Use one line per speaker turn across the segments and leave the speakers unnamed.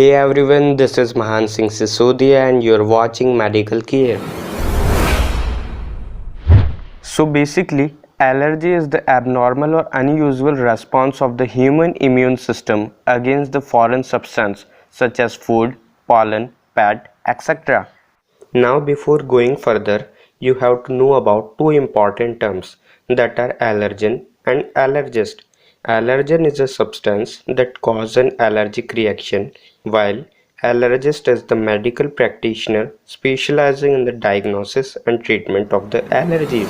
Hey everyone, this is Mahan Singh Sisodia and you're watching Medical Care. So basically, allergy is the abnormal or unusual response of the human immune system against the foreign substance such as food, pollen, pet, etc. Now before going further, you have to know about two important terms that are allergen and allergist. Allergen is a substance that causes an allergic reaction, while allergist is the medical practitioner specializing in the diagnosis and treatment of the allergies.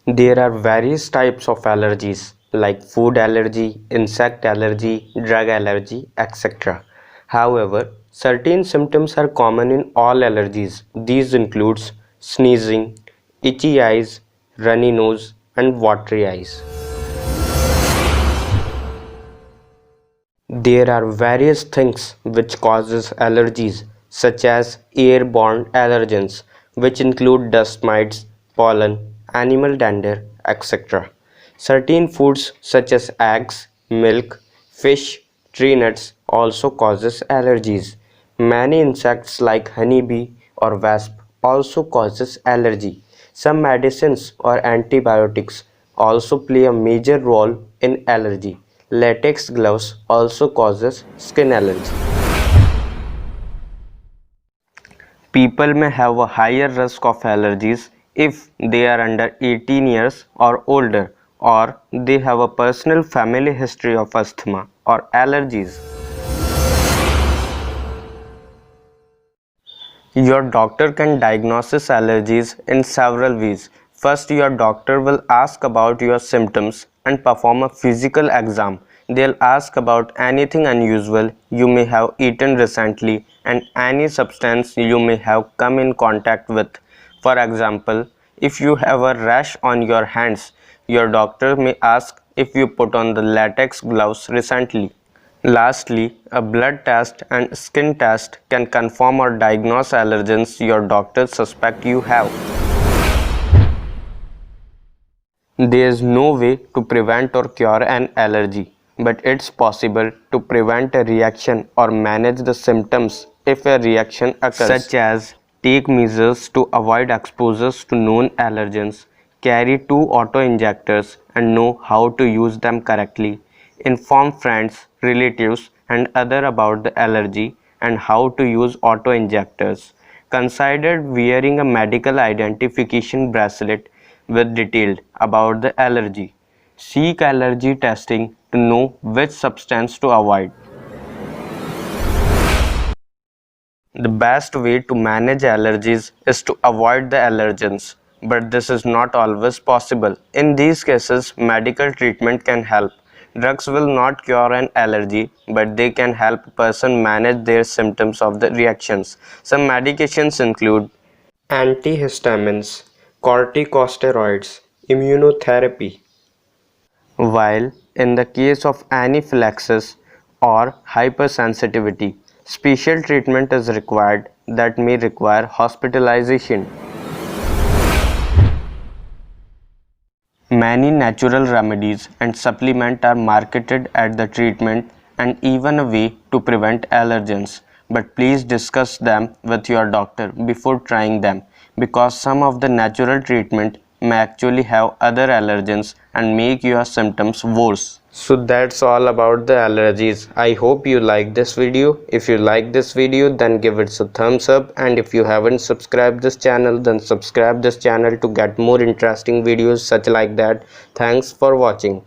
There are various types of allergies like food allergy, insect allergy, drug allergy, etc. However, certain symptoms are common in all allergies. These includes sneezing, itchy eyes, runny nose, and watery eyes. There are various things which causes allergies such as airborne allergens which include dust mites, pollen, animal dander, etc. Certain foods such as eggs, milk, fish, tree nuts also causes allergies. Many insects like honeybee or wasp also causes allergy. Some medicines or antibiotics also play a major role in allergy. Latex gloves also causes skin allergy. People may have a higher risk of allergies if they are under 18 years or older or they have a personal family history of asthma or allergies. Your doctor can diagnose allergies in several ways. First, your doctor will ask about your symptoms and perform a physical exam. They'll ask about anything unusual you may have eaten recently and any substance you may have come in contact with. For example, if you have a rash on your hands, your doctor may ask if you put on the latex gloves recently. Lastly, a blood test and skin test can confirm or diagnose allergens your doctors suspect you have. There is no way to prevent or cure an allergy, but it's possible to prevent a reaction or manage the symptoms if a reaction occurs, such as take measures to avoid exposures to known allergens, carry two auto-injectors and know how to use them correctly, inform friends, relatives and others about the allergy and how to use auto-injectors. Consider wearing a medical identification bracelet with detailed about the allergy. Seek allergy testing to know which substance to avoid. The best way to manage allergies is to avoid the allergens, but this is not always possible. In these cases, medical treatment can help. Drugs will not cure an allergy, but they can help a person manage their symptoms of the reactions. Some medications include antihistamines, corticosteroids, immunotherapy. While in the case of anaphylaxis or hypersensitivity, special treatment is required that may require hospitalization. Many natural remedies and supplements are marketed as the treatment and even a way to prevent allergens, but please discuss them with your doctor before trying them because some of the natural treatment may actually have other allergens and make your symptoms worse. So that's all about the allergies. I hope you like this video. If you like this video, then give it a thumbs up, and if you haven't subscribed this channel, then subscribe this channel to get more interesting videos such like that. Thanks for watching.